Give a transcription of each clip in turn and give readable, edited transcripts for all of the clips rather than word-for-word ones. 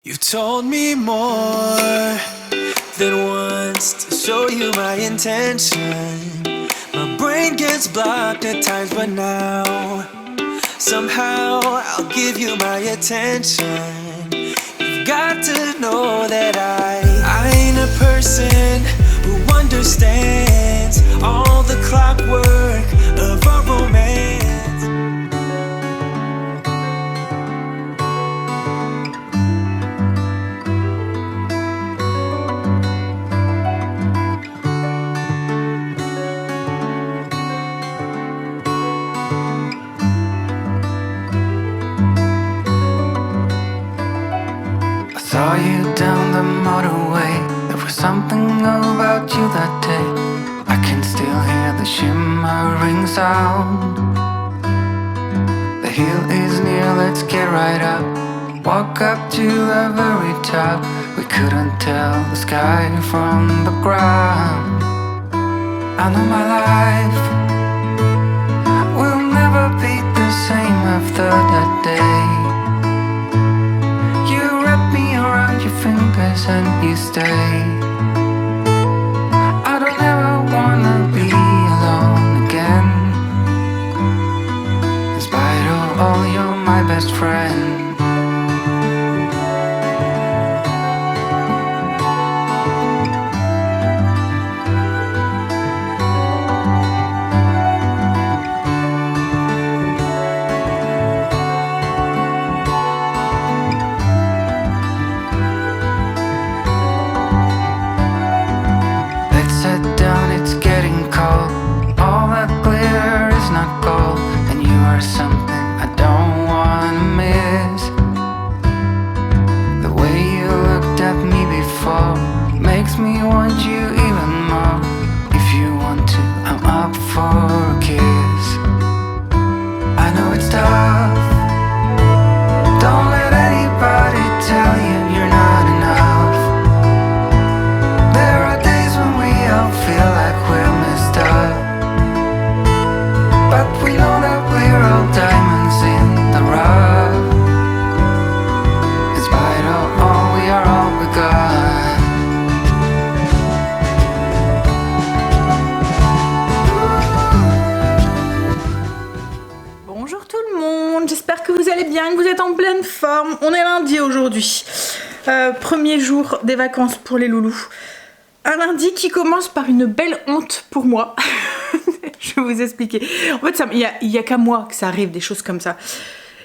You've told me more than once to show you my intention. My brain gets blocked at times, but now somehow I'll give you my attention. You've got to know that I ain't a person who understands all the clockwork of our romance. Saw you down the motorway. There was something about you that day. I can still hear the shimmering sound. The hill is near, let's get right up. Walk up to the very top. We couldn't tell the sky from the ground. I know my life will never be the same after that day. Around your fingers and you stay. I don't ever wanna be alone again. In spite of all, you're my best friend. On est lundi aujourd'hui, premier jour des vacances pour les loulous. Un lundi qui commence par une belle honte pour moi. Je vais vous expliquer. En fait, il y a qu'à moi que ça arrive des choses comme ça.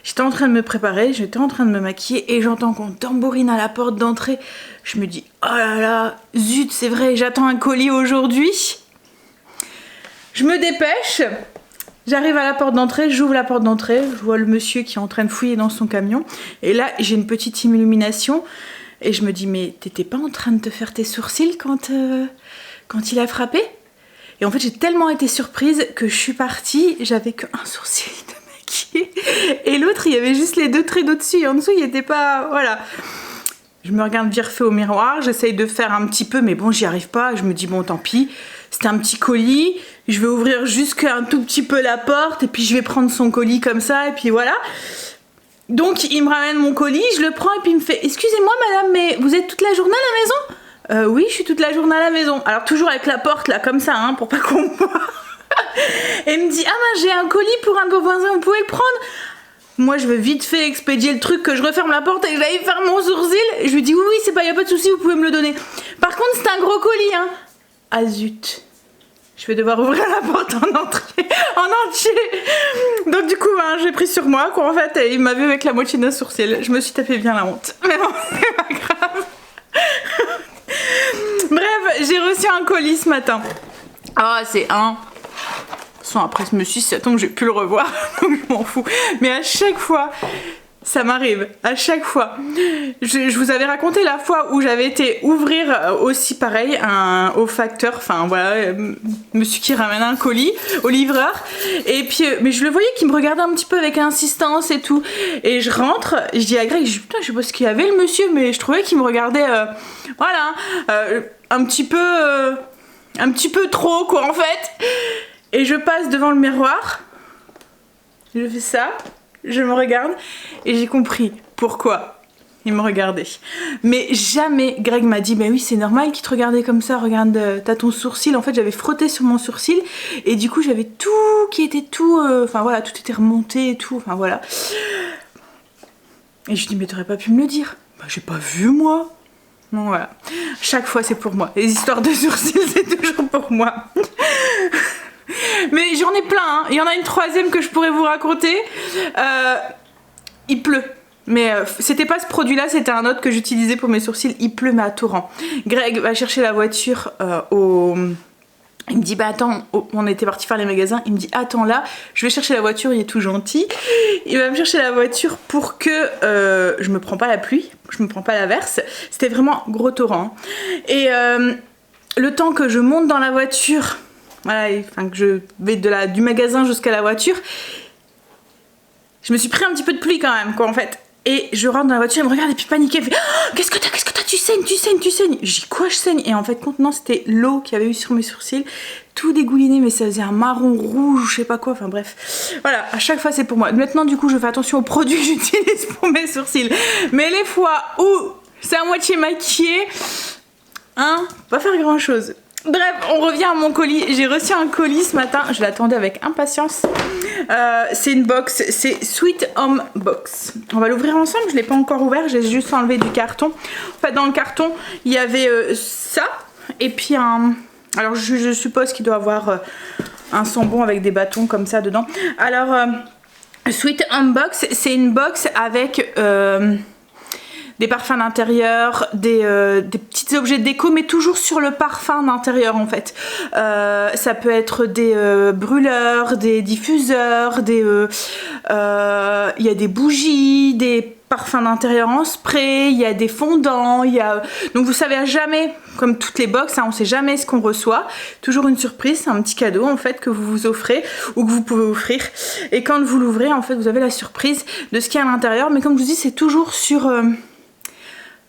J'étais en train de me préparer, j'étais en train de me maquiller et j'entends qu'on tambourine à la porte d'entrée. Je me dis, oh là là, zut, c'est vrai, j'attends un colis aujourd'hui. Je me dépêche. J'arrive à la porte d'entrée, j'ouvre la porte d'entrée, je vois le monsieur qui est en train de fouiller dans son camion. Et là, j'ai une petite illumination et je me dis, mais t'étais pas en train de te faire tes sourcils quand il a frappé? Et en fait, j'ai tellement été surprise que je suis partie, j'avais qu'un sourcil de maquillé. Et l'autre, il y avait juste les deux traits d'au-dessus et en dessous, il était pas... Voilà. Je me regarde vite fait au miroir, j'essaye de faire un petit peu, mais bon, j'y arrive pas. Je me dis, bon, tant pis, c'était un petit colis. Je vais ouvrir juste un tout petit peu la porte et puis je vais prendre son colis comme ça et puis voilà. Donc il me ramène mon colis, je le prends et puis il me fait « Excusez-moi madame, mais vous êtes toute la journée à la maison ?» Oui, je suis toute la journée à la maison. Alors toujours avec la porte là comme ça, hein, pour pas qu'on me voit. Et il me dit « Ah ben j'ai un colis pour un de vos voisins, vous pouvez le prendre ?» Moi je veux vite fait expédier le truc, que je referme la porte et que j'aille faire mon sourcil. Et je lui dis « Oui, oui, c'est pas, y a pas de souci, vous pouvez me le donner. » Par contre c'est un gros colis, hein. Ah zut. Je vais devoir ouvrir la porte en entier. Donc du coup, hein, j'ai pris sur moi qu'en fait, il m'a vu avec la moitié d'un sourcil. Je me suis tapé bien la honte. Mais bon, c'est pas grave. Bref, j'ai reçu un colis ce matin. Ah, c'est un... Sans après ce monsieur, ça tombe, j'ai pu le revoir. Donc je m'en fous. Mais à chaque fois... Ça m'arrive, à chaque fois. Je vous avais raconté la fois où j'avais été ouvrir aussi pareil au facteur, enfin voilà, monsieur qui ramène un colis au livreur. Et puis, mais je le voyais qui me regardait un petit peu avec insistance et tout. Et je rentre, je dis à Greg, je dis putain, je sais pas ce qu'il y avait le monsieur, mais je trouvais qu'il me regardait, un petit peu trop quoi en fait. Et je passe devant le miroir, je fais ça. Je me regarde et j'ai compris pourquoi. Il me regardait. Mais jamais Greg m'a dit, bah oui c'est normal qu'il te regardait comme ça, regarde, t'as ton sourcil. En fait j'avais frotté sur mon sourcil et du coup j'avais tout qui était tout, enfin voilà, tout était remonté et tout, enfin voilà. Et je dis mais t'aurais pas pu me le dire. Bah j'ai pas vu moi. Donc voilà, chaque fois c'est pour moi. Les histoires de sourcils c'est toujours pour moi. Mais j'en ai plein, hein. Il y en a une troisième que je pourrais vous raconter. Il pleut. Mais c'était pas ce produit là, c'était un autre que j'utilisais pour mes sourcils. Il pleut mais à torrent. Greg va chercher la voiture il me dit bah attends, on était parti faire les magasins. Il me dit attends là, je vais chercher la voiture, il est tout gentil. Il va me chercher la voiture pour que je me prends pas la pluie, je me prends pas l'averse. C'était vraiment gros torrent. Et le temps que je monte dans la voiture, voilà, enfin que je vais du magasin jusqu'à la voiture, je me suis pris un petit peu de pluie quand même quoi en fait. Et je rentre dans la voiture, elle me regarde et puis paniquée, elle fait oh, qu'est-ce que t'as, tu saignes. Je dis quoi je saigne? Et en fait non, c'était l'eau qu'il y avait eu sur mes sourcils, tout dégouliné, mais ça faisait un marron rouge, je sais pas quoi, enfin bref. Voilà, à chaque fois c'est pour moi. Maintenant du coup je fais attention aux produits que j'utilise pour mes sourcils. Mais les fois où c'est à moitié maquillé, hein, pas faire grand chose. Bref, on revient à mon colis. J'ai reçu un colis ce matin, je l'attendais avec impatience. C'est une box, c'est Sweet Home Box. On va l'ouvrir ensemble, je ne l'ai pas encore ouvert, j'ai juste enlevé du carton. En fait, dans le carton, il y avait ça, et puis un... Alors, je suppose qu'il doit avoir un sambon avec des bâtons comme ça dedans. Alors, Sweet Home Box, c'est une box avec... des parfums d'intérieur, des petits objets de déco, mais toujours sur le parfum d'intérieur en fait. Ça peut être des brûleurs, des diffuseurs, il y a des bougies, des parfums d'intérieur en spray, il y a des fondants, donc vous savez jamais, comme toutes les box, hein, on sait jamais ce qu'on reçoit. Toujours une surprise, c'est un petit cadeau en fait que vous vous offrez ou que vous pouvez offrir. Et quand vous l'ouvrez, en fait, vous avez la surprise de ce qu'il y a à l'intérieur. Mais comme je vous dis, c'est toujours sur...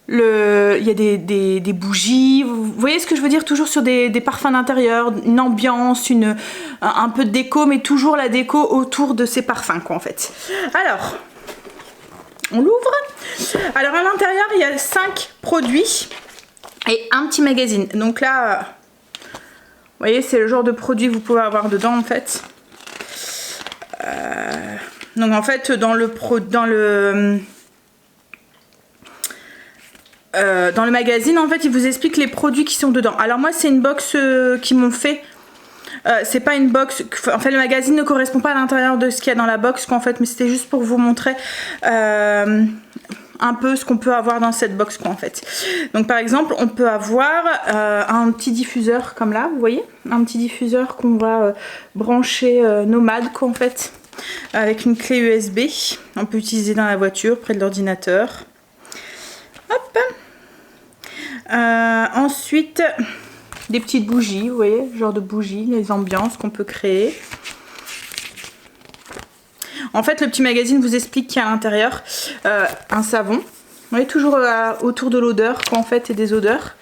il y a des bougies, vous voyez ce que je veux dire, toujours sur des parfums d'intérieur, une ambiance, un peu de déco, mais toujours la déco autour de ces parfums quoi en fait. Alors, on l'ouvre. Alors à l'intérieur il y a 5 produits et un petit magazine. Donc là, vous voyez c'est le genre de produit que vous pouvez avoir dedans en fait. Donc en fait dans le magazine, en fait, il vous explique les produits qui sont dedans. Alors moi, c'est une box qu'ils m'ont fait. C'est pas une box... En fait, le magazine ne correspond pas à l'intérieur de ce qu'il y a dans la box, quoi, en fait. Mais c'était juste pour vous montrer un peu ce qu'on peut avoir dans cette box, quoi, en fait. Donc, par exemple, on peut avoir un petit diffuseur comme là, vous voyez? Un petit diffuseur qu'on va brancher nomade, quoi, en fait. Avec une clé USB. On peut utiliser dans la voiture, près de l'ordinateur. Hop. Ensuite, des petites bougies, vous voyez, genre de bougies, les ambiances qu'on peut créer. En fait, le petit magazine vous explique qu'il y a à l'intérieur un savon. Vous voyez, toujours autour de l'odeur, quoi, en fait, et des odeurs.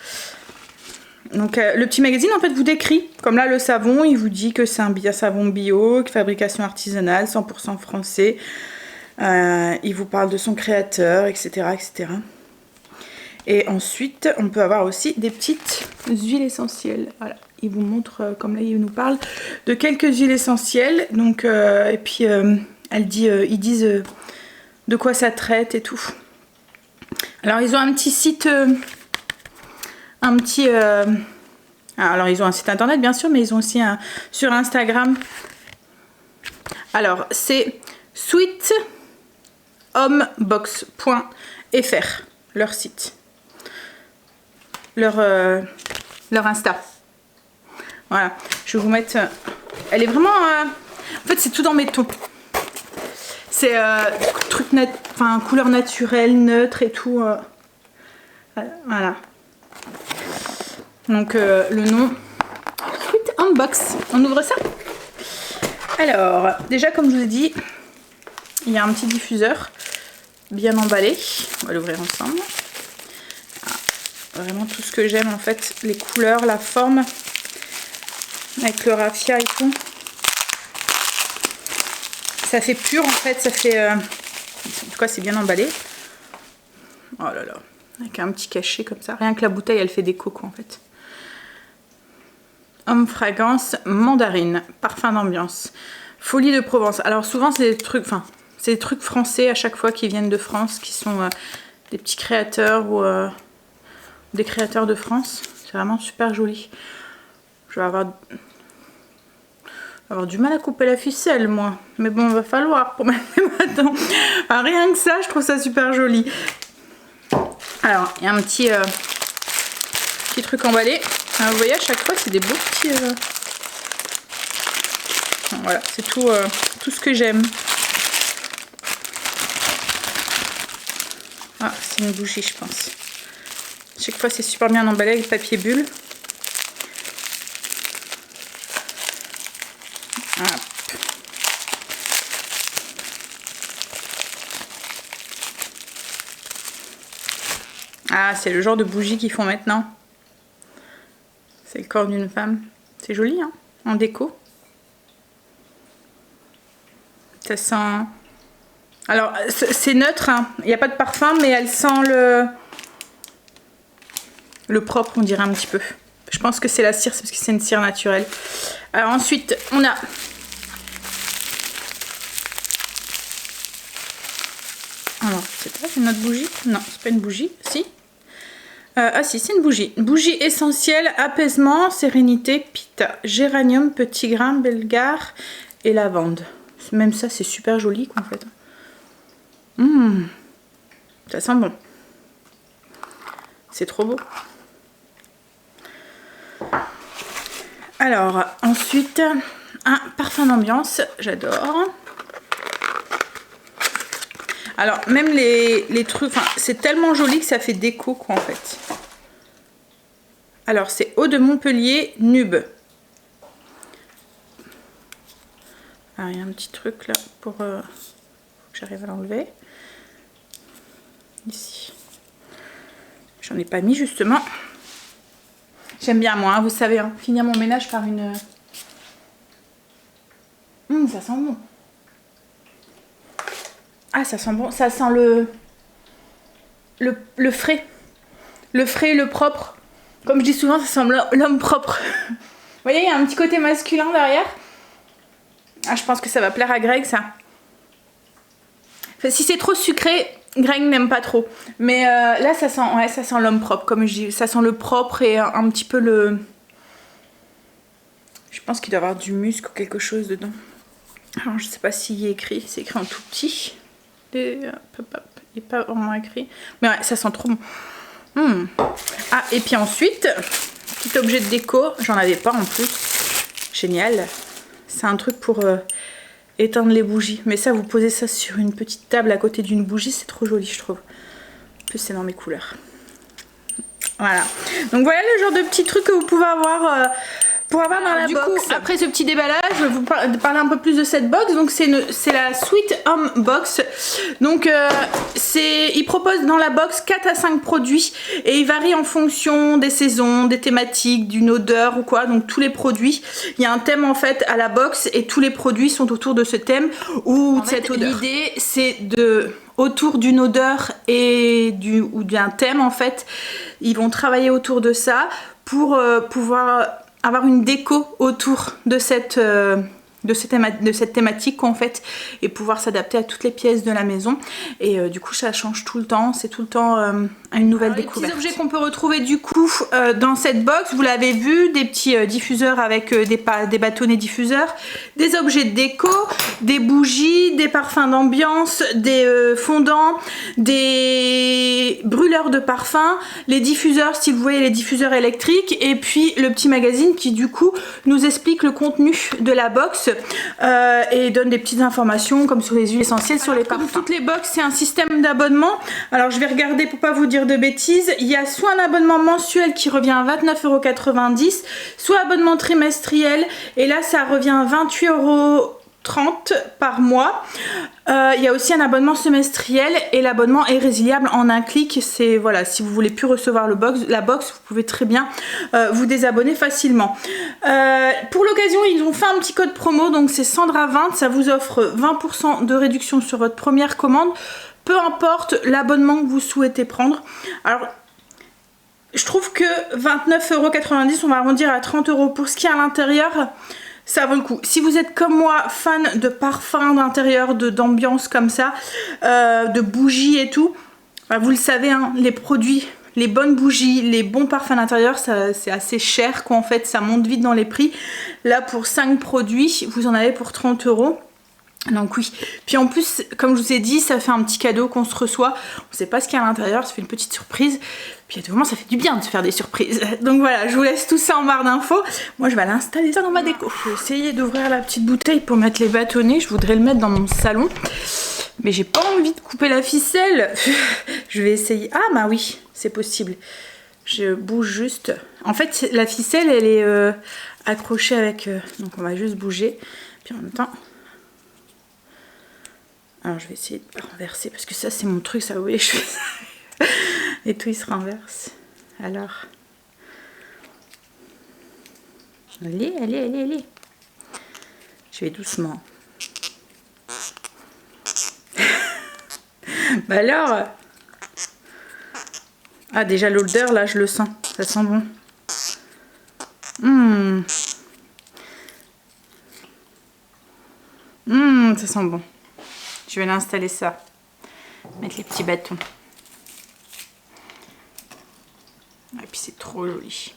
Donc, le petit magazine, en fait, vous décrit. Comme là, le savon, il vous dit que c'est un savon bio, fabrication artisanale, 100% français. Il vous parle de son créateur, etc., etc. Et ensuite, on peut avoir aussi des petites huiles essentielles. Voilà, il vous montre, comme là, il nous parle de quelques huiles essentielles. Donc, et puis, ils disent de quoi ça traite et tout. Alors, ils ont un petit site, alors, ils ont un site internet, bien sûr, mais ils ont aussi sur Instagram. Alors, c'est sweethomebox.fr, leur site. Leur Insta. Voilà, je vais vous mettre... Elle est vraiment... En fait, c'est tout dans mes tons. C'est couleur naturelle, neutre et tout. Voilà. Donc, le nom... Sweet Home Box. On ouvre ça. Alors, déjà, comme je vous ai dit, il y a un petit diffuseur bien emballé. On va l'ouvrir ensemble. Vraiment tout ce que j'aime en fait, les couleurs, la forme, avec le raffia et tout. Ça fait pur en fait, ça fait... en tout cas c'est bien emballé. Oh là là. Avec un petit cachet comme ça. Rien que la bouteille, elle fait des cocos en fait. Homme fragrance mandarine. Parfum d'ambiance. Folie de Provence. Alors souvent c'est des trucs... Enfin, c'est des trucs français à chaque fois qui viennent de France. Qui sont des petits créateurs ou des créateurs de France. C'est vraiment super joli. Je vais avoir du mal à couper la ficelle, moi. Mais bon, il va falloir pour mettre les bâtons. Enfin, rien que ça, je trouve ça super joli. Alors, il y a un petit truc emballé. Alors, vous voyez, à chaque fois, c'est des beaux petits... Voilà, c'est tout ce que j'aime. Ah, c'est une bougie, je pense. Chaque fois, c'est super bien emballé avec papier bulle. Hop. Ah, c'est le genre de bougie qu'ils font maintenant. C'est le corps d'une femme. C'est joli, hein, en déco. Ça sent... Alors, c'est neutre, hein. Il n'y a pas de parfum, mais elle sent le propre, on dirait un petit peu. Je pense que c'est la cire, c'est parce que c'est une cire naturelle. Alors ensuite, on a... Alors, c'est pas une autre bougie? Non, c'est pas une bougie. Si. Ah si, c'est une bougie. Bougie essentielle, apaisement, sérénité, pita, géranium, petit grain, belgar et lavande. Même ça, c'est super joli, quoi, en fait. Ça sent bon. C'est trop beau. Alors, ensuite, un parfum d'ambiance. J'adore. Alors, même les trucs... Enfin, c'est tellement joli que ça fait déco, quoi, en fait. Alors, c'est Eau de Montpellier, Nube. Alors, il y a un petit truc, là, pour... Faut que j'arrive à l'enlever. Ici. J'en ai pas mis, justement. J'aime bien, moi, hein, vous savez, hein, finir mon ménage par une... ça sent bon. Ah, ça sent bon. Ça sent le frais. Le frais, le propre. Comme je dis souvent, ça sent l'homme propre. Vous voyez, il y a un petit côté masculin derrière. Ah, je pense que ça va plaire à Greg, ça. Enfin, si c'est trop sucré, Greg n'aime pas trop. Mais là, ça sent l'homme propre, comme je dis. Ça sent le propre et un petit peu le... Je pense qu'il doit y avoir du musc ou quelque chose dedans. Alors, je sais pas s'il y est écrit. C'est écrit en tout petit. Il n'est pas vraiment écrit. Mais ouais, ça sent trop bon. Ah, et puis ensuite, petit objet de déco. J'en avais pas en plus. Génial. C'est un truc pour éteindre les bougies. Mais ça, vous posez ça sur une petite table à côté d'une bougie. C'est trop joli, je trouve. En plus, c'est dans mes couleurs. Voilà. Donc voilà le genre de petits trucs que vous pouvez avoir... pour avoir dans la box. Coup, après ce petit déballage, je vais vous parler un peu plus de cette box. Donc c'est la Sweet Home Box. Donc il propose dans la box 4 à 5 produits et il varie en fonction des saisons, des thématiques, d'une odeur ou quoi. Donc tous les produits, il y a un thème en fait à la box et tous les produits sont autour de ce thème ou de cette odeur. L'idée c'est autour d'une odeur ou d'un thème en fait, ils vont travailler autour de ça pour pouvoir avoir une déco autour de cette thématique en fait et pouvoir s'adapter à toutes les pièces de la maison et du coup ça change tout le temps, c'est tout le temps une nouvelle découverte. Les petits objets qu'on peut retrouver du coup dans cette box, vous l'avez vu, des petits diffuseurs avec des bâtonnets diffuseurs, des objets de déco, des bougies, des parfums d'ambiance, des fondants, des brûleurs de parfums, les diffuseurs, si vous voyez les diffuseurs électriques et puis le petit magazine qui du coup nous explique le contenu de la box et donne des petites informations comme sur les huiles essentielles, sur les parfums. Toutes les box, c'est un système d'abonnement. Alors je vais regarder pour pas vous dire de bêtises. Il y a soit un abonnement mensuel qui revient à 29,90 €, soit abonnement trimestriel et là ça revient à 28,30 € par mois. Il y a aussi un abonnement semestriel et l'abonnement est résiliable en un clic. C'est voilà, si vous voulez plus recevoir la box, vous pouvez très bien vous désabonner facilement. Pour l'occasion, ils ont fait un petit code promo, donc c'est Sandra20, ça vous offre 20% de réduction sur votre première commande. peu importe l'abonnement que vous souhaitez prendre. Alors, je trouve que 29,90 €, on va arrondir à 30 € pour ce qui est à l'intérieur, ça vaut le coup. Si vous êtes comme moi fan de parfums d'intérieur, d'ambiance comme ça, de bougies et tout, bah vous le savez, hein, les produits, les bonnes bougies, les bons parfums d'intérieur, c'est assez cher quoi, en fait, ça monte vite dans les prix. Là pour 5 produits, vous en avez pour 30 €. Donc oui, puis en plus, comme je vous ai dit, ça fait un petit cadeau qu'on se reçoit. On sait pas ce qu'il y a à l'intérieur, ça fait une petite surprise. Puis à tout moment, ça fait du bien de se faire des surprises. Donc voilà, je vous laisse tout ça en barre d'infos. Moi, je vais aller installer ça dans ma déco. Je vais essayer d'ouvrir la petite bouteille pour mettre les bâtonnets. Je voudrais le mettre dans mon salon. Mais j'ai pas envie de couper la ficelle. Je vais essayer. Ah bah oui, c'est possible. Je bouge juste. En fait, la ficelle, elle est accrochée avec... Donc on va juste bouger. Puis en même temps... Alors je vais essayer de pas renverser parce que ça c'est mon truc, ça vous voyez, je fais ça. Et tout il se renverse. Alors. Allez, allez, allez, allez. Je vais doucement. Bah alors. Ah déjà l'odeur là je le sens, ça sent bon. Ça sent bon. Je vais l'installer ça. Mettre les petits bâtons. Et puis c'est trop joli.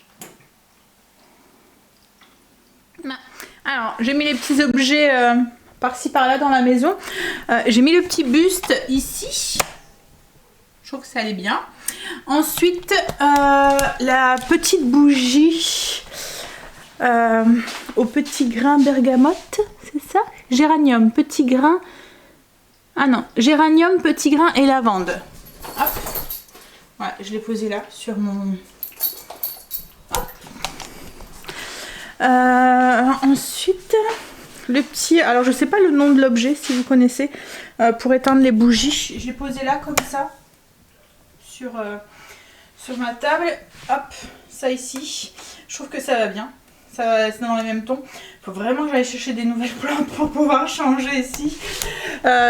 Alors, j'ai mis les petits objets par-ci par-là dans la maison. J'ai mis le petit buste ici. Je trouve que ça allait bien. Ensuite, la petite bougie au petit grain bergamote. C'est ça? Géranium, petit grain. Ah non, géranium, petit grain et lavande. Hop. Ouais, je l'ai posé là sur mon... Ensuite, le petit... Alors, je sais pas le nom de l'objet, si vous connaissez, pour éteindre les bougies. Je l'ai posé là, comme ça, sur ma table. Hop, ça ici. Je trouve que ça va bien. Ça, c'est dans les mêmes tons. Il faut vraiment que j'aille chercher des nouvelles plantes pour pouvoir changer ici.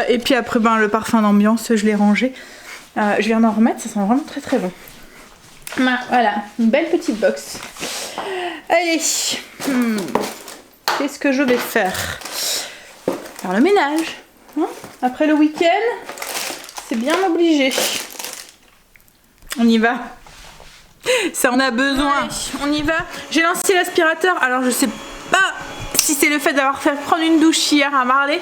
Et puis après, ben, le parfum d'ambiance, je l'ai rangé. Je viens d'en remettre, ça sent vraiment très très bon. Voilà, une belle petite box. Allez, qu'est-ce que je vais faire? Faire le ménage. Hein, après le week-end, c'est bien obligé. On y va. Ça en a besoin. Allez, on y va. J'ai lancé l'aspirateur. Alors je sais pas si c'est le fait d'avoir fait prendre une douche hier à Marley,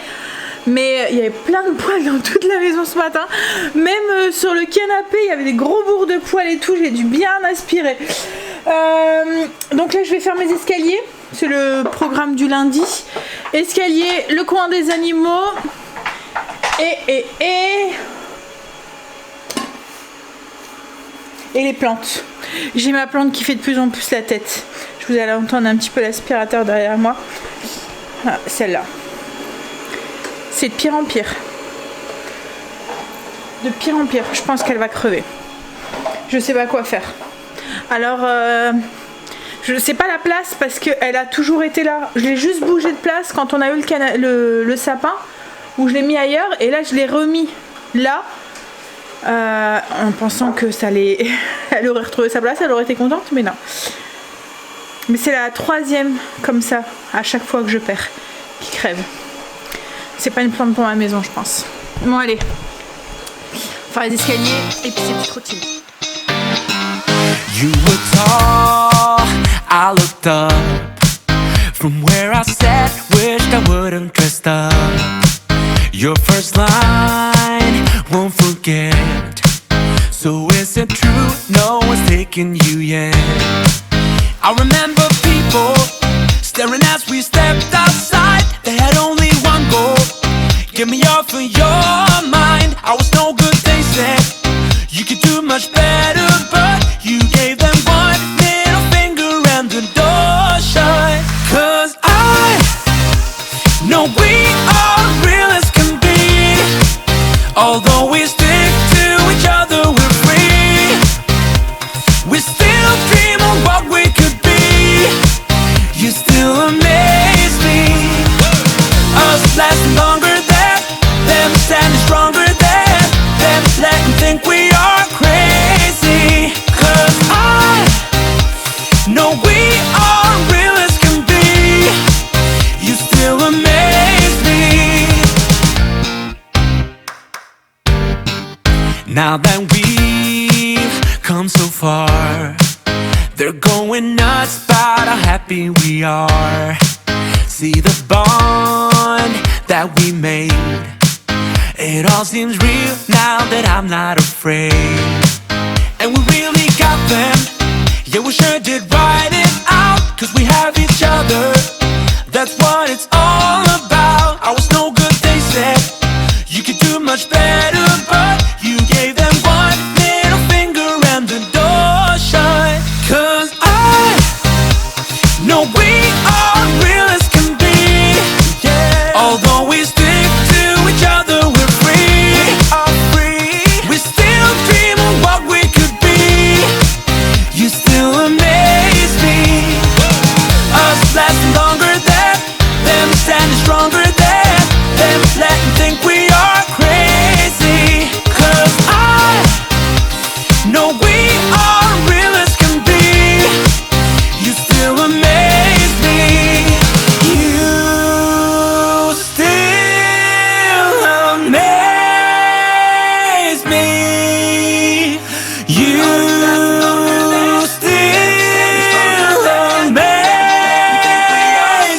mais il y avait plein de poils dans toute la maison ce matin. Même sur le canapé, il y avait des gros bourres de poils et tout. J'ai dû bien aspirer. Donc là, je vais faire mes escaliers. C'est le programme du lundi. Escalier, le coin des animaux. Et les plantes. J'ai ma plante qui fait de plus en plus la tête. Je vous allez entendre un petit peu l'aspirateur derrière moi. Ah, celle-là. C'est de pire en pire. De pire en pire. Je pense qu'elle va crever. Je sais pas quoi faire. Alors, je sais pas la place parce qu'elle a toujours été là. Je l'ai juste bougé de place quand on a eu le sapin. Où je l'ai mis ailleurs. Et là, je l'ai remis là. En pensant que ça allait... elle aurait retrouvé sa place, elle aurait été contente, mais non. Mais c'est la troisième comme ça, à chaque fois que je perds, qui crève. C'est pas une plante pour ma maison, je pense. Bon, allez. On va faire les escaliers et puis ces petites routines. You were tall, I looked up. From where I sat, wished I wouldn't dressed up. Your first line, won't forget. So is it true, no one's taking you yet? I remember people staring as we stepped outside. They had only one goal, get me off of your mind. I was no good, they said. You could do much better, but you gave them one little finger and the door shut. 'Cause I know we are real as can be. Although we stick to each other, we're free. We still dream of what we could be. You still amaze me. Us lasting longer than them, standing stronger than Now that we've come so far, they're going nuts about how happy we are. See the bond that we made, it all seems real now that I'm not afraid. And we really got them, yeah, we sure did ride it out. Cause we have each other, that's what it's all about. I was no good, they said, you could do much better, but you gave them one little finger and the door shut. Cause I know we are real as can be, yeah. Although we stick to each other, we're free, are free. We still dream of what we could be. You still amaze me. Us lasting longer than them, standing stronger than them, letting think we are crazy. Cause I know we are real as can be. You still amaze me. You still amaze me. You still amaze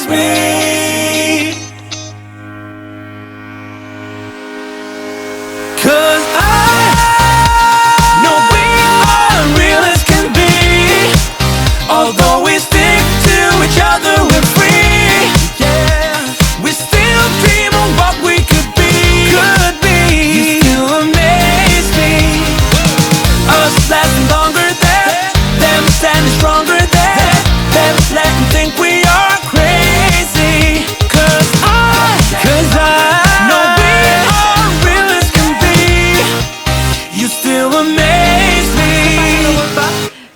me. Cause I know we are real as can be. Although we stick to each other, we're free, yeah. We still dream of what we could be, could be. You still amaze me. Us lasting longer than them, standing stronger than them, letting think we are crazy. Cause I know we are real as can be. You still amaze me.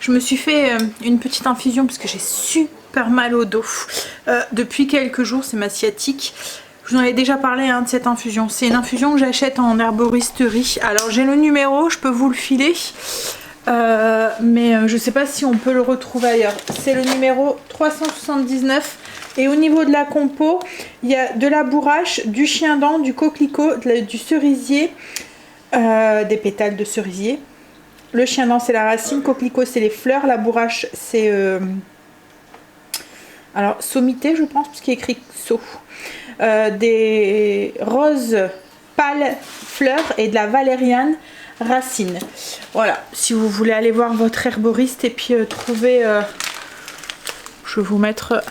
Je me suis fait une petite infusion parce que j'ai super mal au dos depuis quelques jours, c'est ma sciatique. Je vous en avais déjà parlé de cette infusion. C'est une infusion que j'achète en herboristerie. Alors j'ai le numéro, je peux vous le filer. Mais je sais pas si on peut le retrouver ailleurs. C'est le numéro 379. Et au niveau de la compo, il y a de la bourrache, du chien-dent, du coquelicot, du cerisier, des pétales de cerisier. Le chien-dent c'est la racine, coquelicot c'est les fleurs, la bourrache c'est alors sommité je pense puisqu'il est écrit so. Des roses pâles fleurs et de la valériane racine. Voilà, si vous voulez aller voir votre herboriste et puis trouver, je vais vous mettre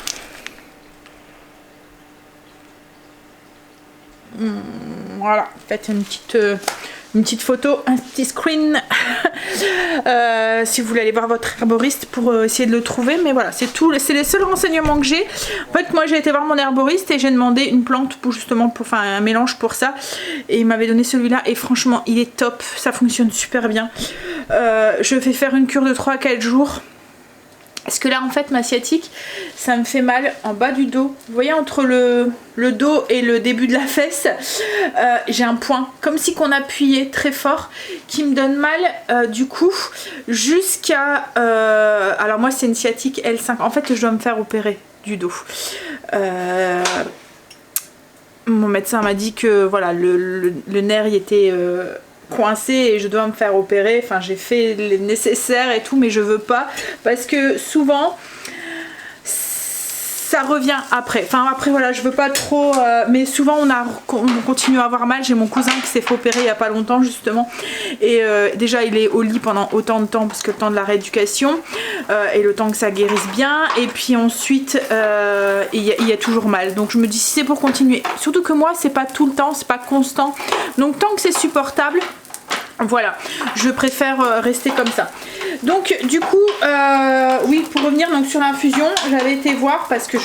voilà, faites une petite photo, un petit screen si vous voulez aller voir votre herboriste pour essayer de le trouver. Mais voilà, c'est tout, c'est les seuls renseignements que j'ai. En fait moi j'ai été voir mon herboriste et j'ai demandé une plante pour justement pour faire un mélange pour ça, et il m'avait donné celui-là et franchement il est top, ça fonctionne super bien. Je vais faire une cure de 3-4 jours. Parce que là en fait ma sciatique ça me fait mal en bas du dos. Vous voyez entre le dos et le début de la fesse, j'ai un point comme si qu'on appuyait très fort qui me donne mal du coup jusqu'à... alors moi c'est une sciatique L5. En fait je dois me faire opérer du dos. Mon médecin m'a dit que voilà le nerf il était... coincé et je dois me faire opérer. Enfin j'ai fait le nécessaire et tout, mais je veux pas parce que souvent ça revient après. Enfin après voilà, je veux pas trop mais souvent on continue à avoir mal. J'ai mon cousin qui s'est fait opérer il y a pas longtemps justement et déjà il est au lit pendant autant de temps parce que le temps de la rééducation et le temps que ça guérisse bien, et puis ensuite il y a toujours mal. Donc je me dis si c'est pour continuer, surtout que moi c'est pas tout le temps, c'est pas constant, donc tant que c'est supportable, voilà, je préfère rester comme ça. Donc du coup oui, pour revenir donc sur l'infusion, j'avais été voir parce que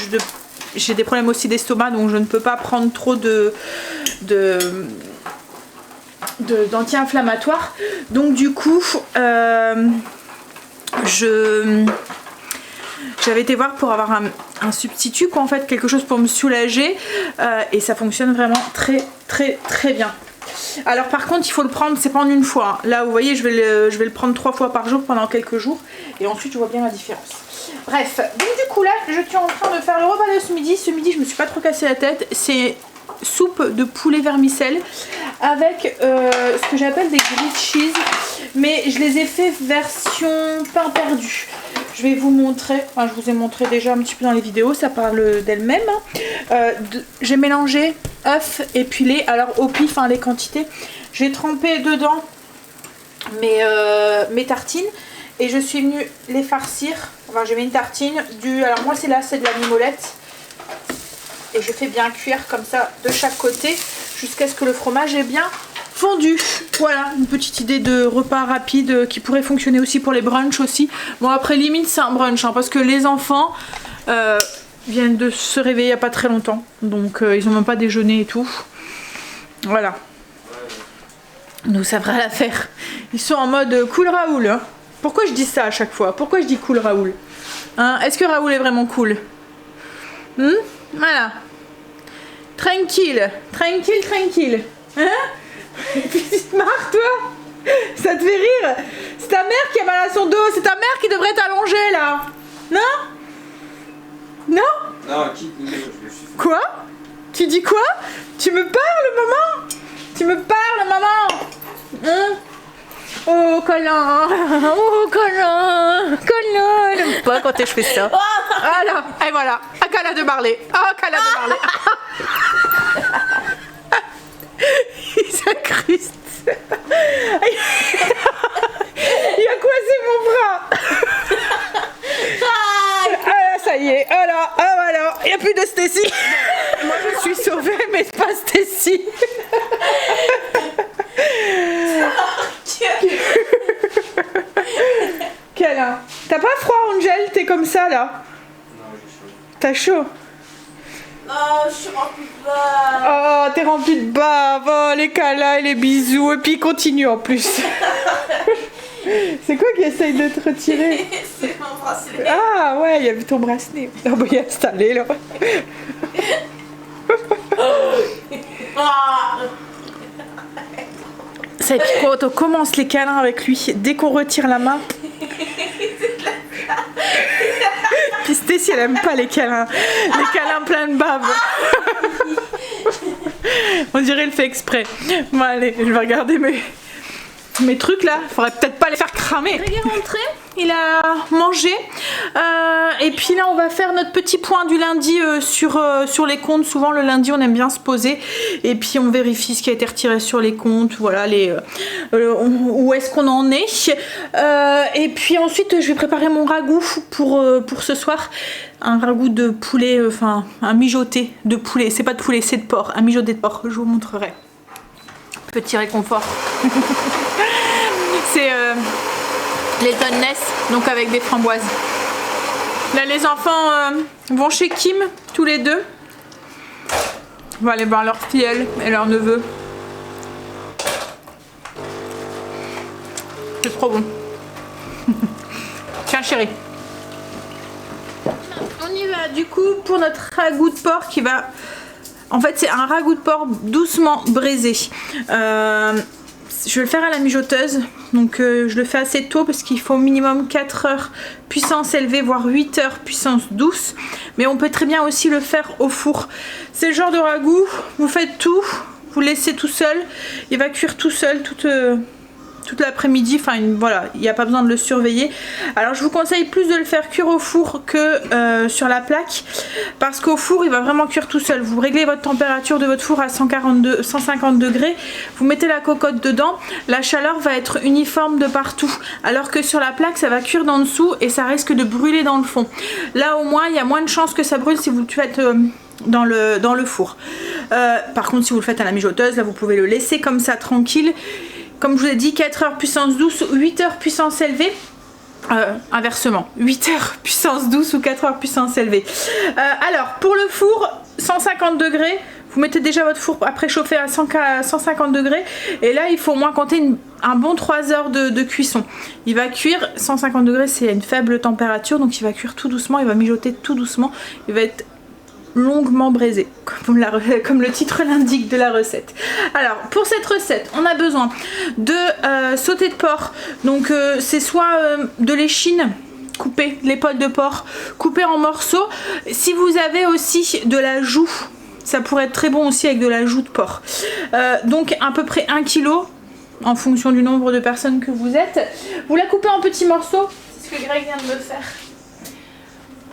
j'ai des problèmes aussi d'estomac, donc je ne peux pas prendre trop d'anti-inflammatoires. Donc du coup j'avais été voir pour avoir un substitut quoi, en fait quelque chose pour me soulager et ça fonctionne vraiment très bien. Alors par contre il faut le prendre, c'est pas en une fois, hein. Là vous voyez je vais le prendre 3 fois par jour pendant quelques jours et ensuite je vois bien la différence. Bref, donc du coup là je suis en train de faire le repas de ce midi. Ce midi je me suis pas trop cassé la tête, c'est soupe de poulet vermicelle avec ce que j'appelle des grilled cheese, mais je les ai fait version pain perdu. Je vais vous montrer, enfin, je vous ai montré déjà un petit peu dans les vidéos, ça parle d'elle-même. J'ai mélangé œufs et puis lait, alors au pif, hein, les quantités. J'ai trempé dedans mes tartines et je suis venue les farcir. Enfin, j'ai mis une tartine, alors moi c'est de la mimolette. Et je fais bien cuire comme ça de chaque côté jusqu'à ce que le fromage est bien fondu. Voilà, une petite idée de repas rapide qui pourrait fonctionner aussi pour les brunchs aussi. Bon après limite c'est un brunch hein, parce que les enfants viennent de se réveiller il n'y a pas très longtemps. Donc ils n'ont même pas déjeuné et tout. Voilà. Donc ça fera l'affaire. Ils sont en mode cool Raoul. Hein. Pourquoi je dis ça à chaque fois? Pourquoi je dis cool Raoul hein? Est-ce que Raoul est vraiment cool? Voilà. Tranquille. Tranquille. Hein? Tu te marres toi? Ça te fait rire? C'est ta mère qui a mal à son dos. C'est ta mère qui devrait t'allonger là. Non? Non? Non, qui je suis... Quoi? Tu dis quoi? Tu me parles maman? Tu me parles maman? Hein? Oh câlin, oh câlin, j'aime pas quand je fais ça. Voilà, et voilà, un câlin de Marley, câlin de Marley. Il s'incruste. Il a coincé mon bras. Ah là, ça y est, voilà, il n'y a plus de Stacy. Moi je suis sauvée, mais c'est pas Stacy. Câlin. T'as pas froid Angel? T'es comme ça là? Non, j'ai chaud. T'as chaud? Oh, je suis remplie de bave. Oh, t'es rempli de bave. Oh, les câlins et les bisous. Et puis il continue en plus. C'est quoi qui essaye de te retirer? C'est mon bracelet. Ah ouais, il y a ton bracelet. Ah bah il est installé là. Ça, et puis quand on commence les câlins avec lui, dès qu'on retire la main. Puis Stacy elle aime pas les câlins pleins de bave. On dirait le fait exprès. Bon allez, je vais regarder mes trucs là, faudrait peut-être pas les faire cramer. Il est rentré, il a mangé et puis là on va faire notre petit point du lundi sur les comptes. Souvent le lundi on aime bien se poser et puis on vérifie ce qui a été retiré sur les comptes, voilà où est-ce qu'on en est et puis ensuite je vais préparer mon ragoût pour ce soir. Un ragoût de poulet, enfin un mijoté de poulet, c'est pas de poulet c'est de porc, un mijoté de porc, je vous montrerai. Petit réconfort. C'est les Tonnes, donc avec des framboises. Là les enfants vont chez Kim tous les deux. On va aller voir leur filleule et leur neveu. C'est trop bon. Tiens chérie. On y va du coup pour notre ragoût de porc qui va... En fait c'est un ragoût de porc doucement braisé. Je vais le faire à la mijoteuse, donc je le fais assez tôt parce qu'il faut au minimum 4 heures puissance élevée, voire 8 heures puissance douce. Mais on peut très bien aussi le faire au four. C'est le genre de ragoût, vous faites tout, vous le laissez tout seul, il va cuire tout seul toute l'après-midi, enfin voilà, il n'y a pas besoin de le surveiller. Alors je vous conseille plus de le faire cuire au four que sur la plaque, parce qu'au four il va vraiment cuire tout seul. Vous réglez votre température de votre four à 150 degrés, vous mettez la cocotte dedans, la chaleur va être uniforme de partout, alors que sur la plaque ça va cuire d'en dessous et ça risque de brûler dans le fond. Là au moins il y a moins de chances que ça brûle si vous le faites dans le four. Par contre si vous le faites à la mijoteuse, là vous pouvez le laisser comme ça tranquille. Comme je vous ai dit, 4 heures puissance douce, 8 heures puissance élevée. Inversement, 8 heures puissance douce ou 4 heures puissance élevée. Alors, pour le four, 150 degrés. Vous mettez déjà votre four à préchauffer à 150 degrés. Et là, il faut au moins compter un bon 3 heures de cuisson. Il va cuire, 150 degrés, c'est une faible température. Donc, il va cuire tout doucement, il va mijoter tout doucement. Il va être longuement braisé, comme le titre l'indique de la recette. Alors pour cette recette on a besoin de sauté de porc, donc c'est soit de l'échine coupée, l'épaule de porc coupée en morceaux. Si vous avez aussi de la joue Ça pourrait être très bon aussi avec de la joue de porc. Donc à peu près 1 kg en fonction du nombre de personnes que vous êtes. Vous la coupez en petits morceaux, c'est ce que Greg vient de me faire.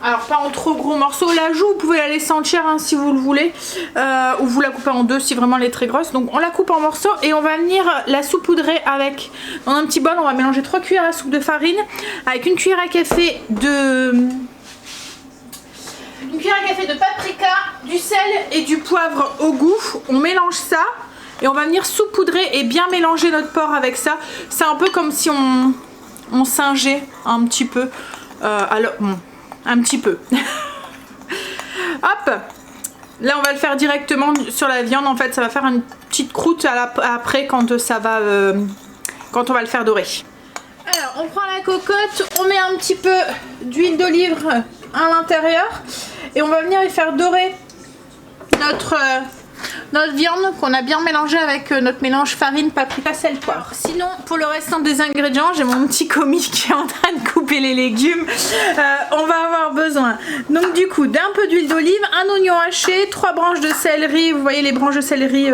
Alors pas en trop gros morceaux, la joue vous pouvez la laisser entière hein, si vous le voulez, ou vous la coupez en deux si vraiment elle est très grosse. Donc on la coupe en morceaux et on va venir la saupoudrer avec, dans un petit bol on va mélanger 3 cuillères à soupe de farine avec une cuillère à café de paprika, du sel et du poivre au goût. On mélange ça et on va venir saupoudrer et bien mélanger notre porc avec ça. C'est un peu comme si on singeait un petit peu. Alors, bon, un petit peu. Hop! Là, on va le faire directement sur la viande. En fait, ça va faire une petite croûte après quand ça va, quand on va le faire dorer. Alors, on prend la cocotte, on met un petit peu d'huile d'olive à l'intérieur et on va venir y faire dorer notre viande qu'on a bien mélangée avec notre mélange farine, paprika, sel, poivre. Sinon, pour le restant des ingrédients, j'ai mon petit commis qui est en train de couper les légumes. On va avoir besoin donc du coup d'un peu d'huile d'olive, un oignon haché, 3 branches de céleri. Vous voyez les branches de céleri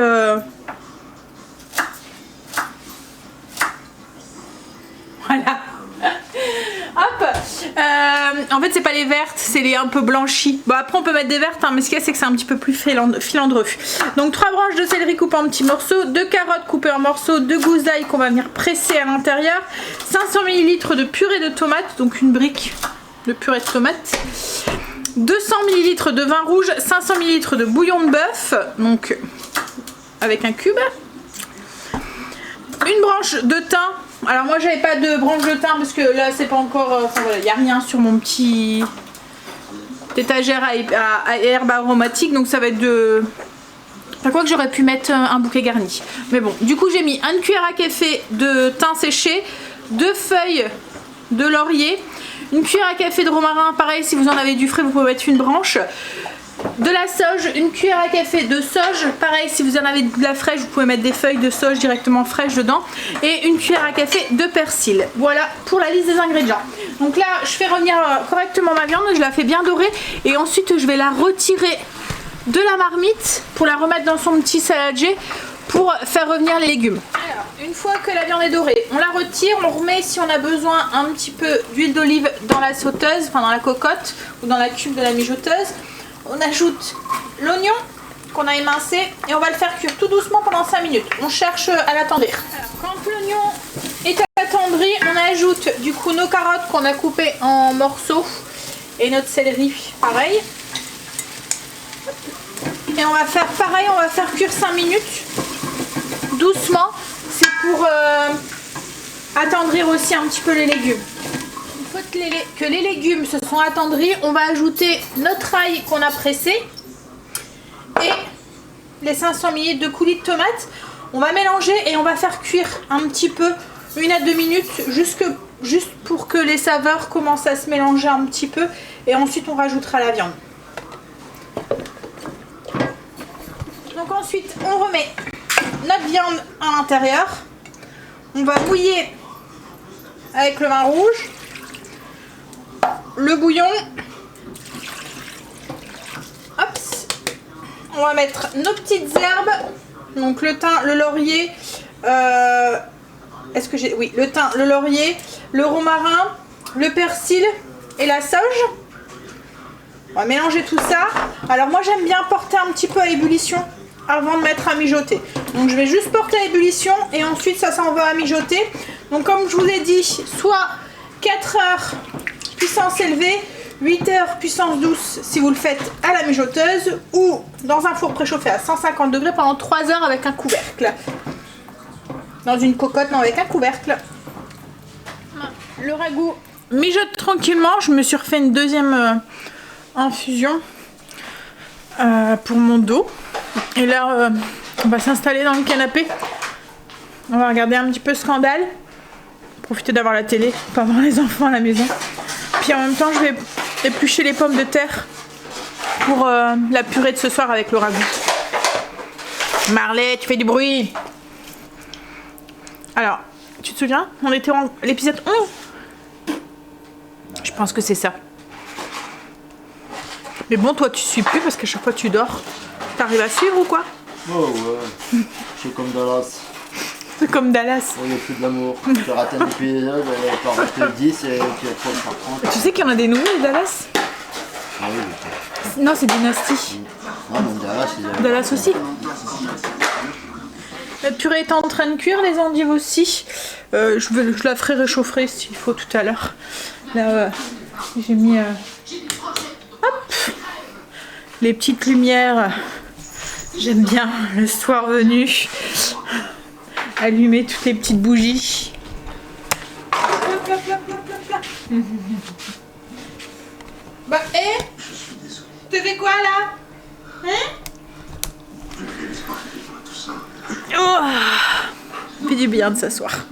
voilà. Hop, en fait c'est pas les vertes, c'est les un peu blanchies. Bon après on peut mettre des vertes hein, mais ce qu'il y a c'est que c'est un petit peu plus filandreux. Donc 3 branches de céleri coupées en petits morceaux, 2 carottes coupées en morceaux, 2 gousses d'ail qu'on va venir presser à l'intérieur, 500 ml de purée de tomate, donc une brique de purée de tomate, 200 ml de vin rouge, 500 ml de bouillon de bœuf, donc avec un cube, une branche de thym. Alors moi j'avais pas de branche de thym parce que là c'est pas encore, enfin voilà, y a rien sur mon petit étagère à herbes aromatiques, donc ça va être de... Enfin quoi que j'aurais pu mettre un bouquet garni. Mais bon, du coup j'ai mis 1 cuillère à café de thym séché, 2 feuilles de laurier, 1 cuillère à café de romarin, pareil si vous en avez du frais vous pouvez mettre une branche. De la sauge, 1 cuillère à café de sauge, pareil si vous en avez de la fraîche vous pouvez mettre des feuilles de sauge directement fraîches dedans, et 1 cuillère à café de persil. Voilà pour la liste des ingrédients. Donc là je fais revenir correctement ma viande, je la fais bien dorer et ensuite je vais la retirer de la marmite pour la remettre dans son petit saladier pour faire revenir les légumes. Alors une fois que la viande est dorée, on la retire, on remet si on a besoin un petit peu d'huile d'olive dans la sauteuse, enfin dans la cocotte ou dans la cube de la mijoteuse. On ajoute l'oignon qu'on a émincé et on va le faire cuire tout doucement pendant 5 minutes. On cherche à l'attendrir. Quand l'oignon est attendri, on ajoute du coup nos carottes qu'on a coupées en morceaux et notre céleri pareil. Et on va faire pareil, on va faire cuire 5 minutes doucement. C'est pour attendrir aussi un petit peu les légumes. Une fois que les légumes se sont attendris, on va ajouter notre ail qu'on a pressé et les 500 ml de coulis de tomates. On va mélanger et on va faire cuire un petit peu, 1 à 2 minutes, juste pour que les saveurs commencent à se mélanger un petit peu et ensuite on rajoutera la viande. Donc ensuite on remet notre viande à l'intérieur, on va mouiller avec le vin rouge, le bouillon, hop, on va mettre nos petites herbes, donc le thym, le laurier, est-ce que j'ai, oui, le thym, le laurier, le romarin, le persil et la sauge. On va mélanger tout ça. Alors moi j'aime bien porter un petit peu à ébullition avant de mettre à mijoter. Donc je vais juste porter à ébullition et ensuite ça s'en va à mijoter. Donc comme je vous ai dit, soit 4 heures puissance élevée, 8 heures puissance douce si vous le faites à la mijoteuse ou dans un four préchauffé à 150 degrés pendant 3 heures avec un couvercle. Dans une cocotte, non, avec un couvercle. Le ragoût mijote tranquillement. Je me suis refait une deuxième infusion pour mon dos. Et là, on va s'installer dans le canapé. On va regarder un petit peu Scandale. Profiter d'avoir la télé, pas voir les enfants à la maison. Puis en même temps, je vais éplucher les pommes de terre pour la purée de ce soir avec le ragoût. Marley, tu fais du bruit. Alors, tu te souviens? On était en l'épisode 11. Je pense que c'est ça. Mais bon, toi, tu suis plus parce qu'à chaque fois, tu dors. T'arrives à suivre ou quoi? Oh ouais, je suis comme Dallas. C'est comme Dallas. Oh, il n'y a plus de l'amour. Tu rates un épisode, tu rates 10 et tu vas te faire 30. Tu sais qu'il y en a des nouveaux, les Dallas? Ah oui, mais Non, c'est Dynasty. non, mais Dallas, il Dallas aussi. La purée est en train de cuire, les endives aussi. Je la ferai réchauffer s'il faut tout à l'heure. Là, j'ai mis hop, les petites lumières. J'aime bien le soir venu allumer toutes les petites bougies. Bah, tu fais quoi là? Oh, fait du bien de s'asseoir.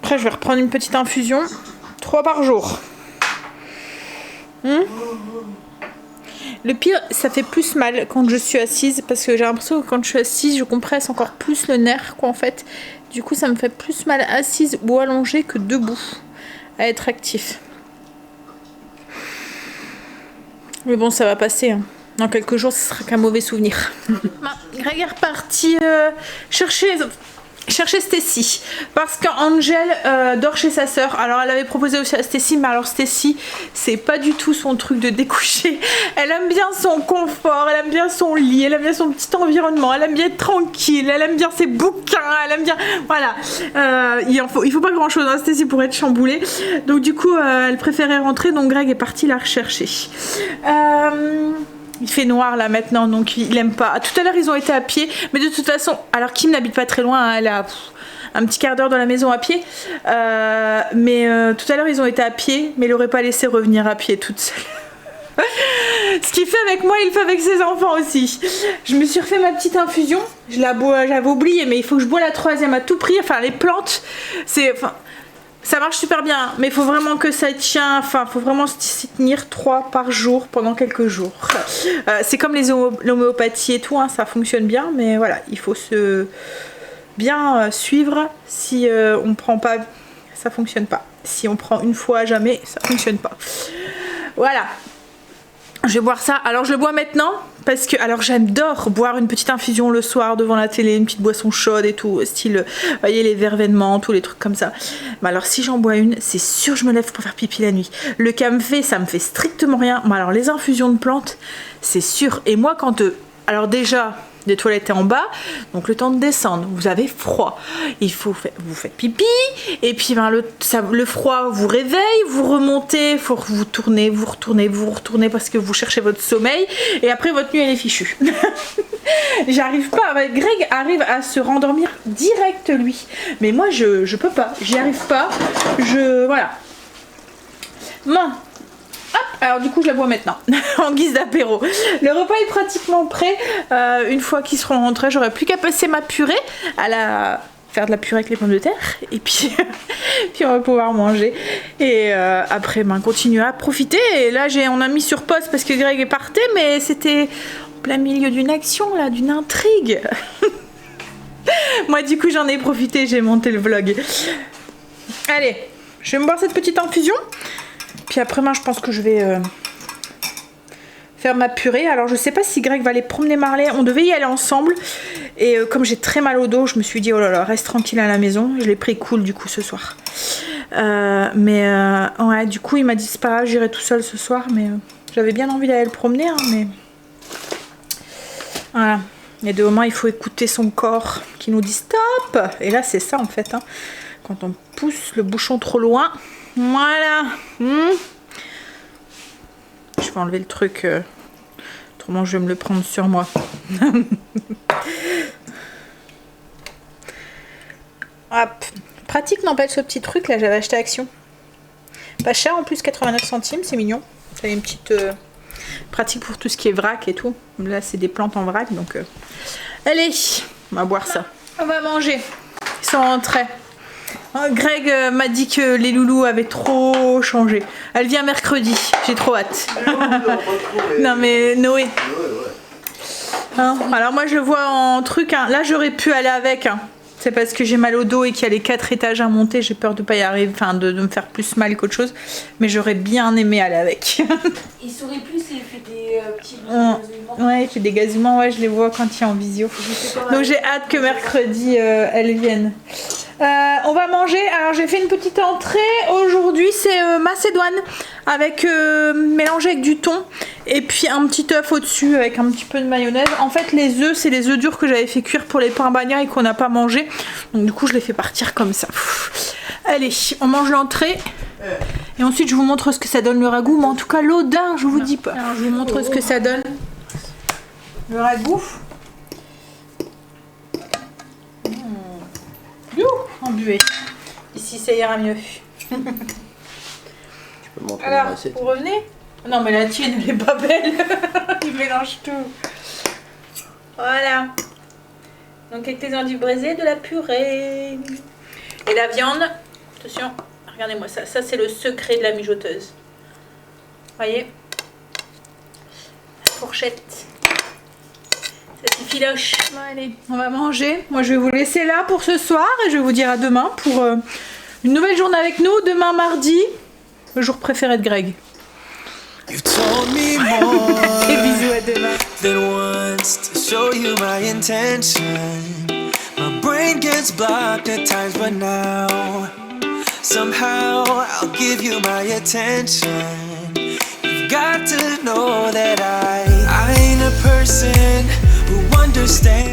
Après, je vais reprendre une petite infusion. 3 par jour. Le pire, ça fait plus mal quand je suis assise parce que j'ai l'impression que quand je suis assise, je compresse encore plus le nerf quoi en fait. Du coup, ça me fait plus mal assise ou allongée que debout à être actif. Mais bon, ça va passer. Hein. Dans quelques jours, ce sera qu'un mauvais souvenir. Greg est reparti chercher Stacy parce qu'Angel dort chez sa sœur. Alors elle avait proposé aussi à Stacy, mais alors Stacy c'est pas du tout son truc de découcher. Elle aime bien son confort, elle aime bien son lit, elle aime bien son petit environnement, elle aime bien être tranquille, elle aime bien ses bouquins, elle aime bien voilà. Il faut pas grand chose hein, Stacy pour être chamboulée. Donc du coup elle préférait rentrer, donc Greg est parti la rechercher. Il fait noir là maintenant, donc il aime pas. Tout à l'heure ils ont été à pied, mais de toute façon, alors Kim n'habite pas très loin, hein, elle a un petit quart d'heure dans la maison à pied. Tout à l'heure ils ont été à pied, mais il aurait pas laissé revenir à pied toute seule. Ce qu'il fait avec moi, il le fait avec ses enfants aussi. Je me suis refait ma petite infusion. Je la bois, j'avais oublié, mais il faut que je bois la 3e à tout prix. Enfin les plantes, ça marche super bien, mais il faut vraiment que ça tienne, enfin, il faut vraiment s'y tenir 3 par jour pendant quelques jours. C'est comme l'homéopathie et tout, hein, ça fonctionne bien, mais voilà, il faut se bien suivre. Si on prend pas, ça fonctionne pas. Si on prend une fois, jamais, ça fonctionne pas. Voilà. Je vais boire ça. Alors je le bois maintenant parce que alors j'adore boire une petite infusion le soir devant la télé, une petite boisson chaude et tout, style vous voyez les vervenements, tous les trucs comme ça. Mais alors si j'en bois une, c'est sûr je me lève pour faire pipi la nuit. Le café, ça me fait strictement rien. Mais alors les infusions de plantes, c'est sûr. Et moi quand alors déjà les toilettes en bas, donc le temps de descendre, vous avez froid, vous faites pipi, et puis ben, le froid vous réveille, vous remontez, faut vous tournez, vous retournez parce que vous cherchez votre sommeil, et après votre nuit elle est fichue. J'arrive pas, Greg arrive à se rendormir direct lui, mais moi je peux pas, j'y arrive pas, voilà. Hop, alors du coup je la bois maintenant en guise d'apéro. Le repas est pratiquement prêt. Une fois qu'ils seront rentrés, j'aurai plus qu'à passer ma purée faire de la purée avec les pommes de terre et puis puis on va pouvoir manger et après continuer à profiter. Et là on a mis sur pause parce que Greg est parti, mais c'était en plein milieu d'une action là, d'une intrigue. Moi du coup j'en ai profité, j'ai monté le vlog. Allez, je vais me boire cette petite infusion. Puis après moi je pense que je vais faire ma purée. Alors je sais pas si Greg va aller promener Marley. On devait y aller ensemble. Et comme j'ai très mal au dos, je me suis dit oh là là, reste tranquille à la maison. Je l'ai pris cool du coup ce soir. Ouais, du coup il m'a dit c'est pas grave, j'irai tout seul ce soir. Mais j'avais bien envie d'aller le promener. Hein, mais voilà. Il y a des moments il faut écouter son corps qui nous dit stop. Et là c'est ça en fait. Hein. Quand on pousse le bouchon trop loin. Voilà. Je vais enlever le truc. Autrement, je vais me le prendre sur moi. Hop. Pratique, n'empêche ce petit truc là, j'avais acheté à Action. Pas cher en plus, 89 centimes, c'est mignon. Ça a une petite pratique pour tout ce qui est vrac et tout. Là, c'est des plantes en vrac, donc. Allez, on va boire ça. On va manger. Ils sont rentrés. Greg m'a dit que les loulous avaient trop changé. Elle vient mercredi, j'ai trop hâte. Non mais Noé. Hein, alors moi je le vois en truc, hein. Là j'aurais pu aller avec. Hein. c'est parce que j'ai mal au dos et qu'il y a les 4 étages à monter. J'ai peur de pas y arriver, enfin de me faire plus mal qu'autre chose. Mais j'aurais bien aimé aller avec. Il sourit plus et il fait des petits Ouais, il fait des gazouillements, ouais, je les vois quand il est en visio. Donc j'ai hâte que mercredi elle vienne. On va manger. Alors j'ai fait une petite entrée aujourd'hui, c'est macédoine avec mélangé avec du thon et puis un petit œuf au-dessus avec un petit peu de mayonnaise. En fait les œufs, c'est les œufs durs que j'avais fait cuire pour les pains bagnats et qu'on n'a pas mangé. Donc du coup je les fais partir comme ça. Allez, on mange l'entrée. Et ensuite je vous montre ce que ça donne le ragoût. Mais en tout cas l'odeur, je vous dis pas. Alors je vous montre ce que ça donne. Le ragoût. En buée. Ici ça ira mieux. Tu peux montrer Alors, la recette. vous revenez? Non mais la tienne elle est pas belle. Il mélange tout. Voilà. Donc avec les endives braisées, de la purée. Et la viande. Attention, regardez-moi ça. Ça c'est le secret de la mijoteuse. Voyez? La fourchette. Ça s'effiloche. Bon, allez, on va manger. Moi, je vais vous laisser là pour ce soir et je vais vous dire à demain pour une nouvelle journée avec nous. Demain, mardi, le jour préféré de Greg. You've told me more Et bisous à demain. than once to show you my intention. My brain gets blocked at times, but now somehow I'll give you my attention. You've got to know that I ain't a person who understands.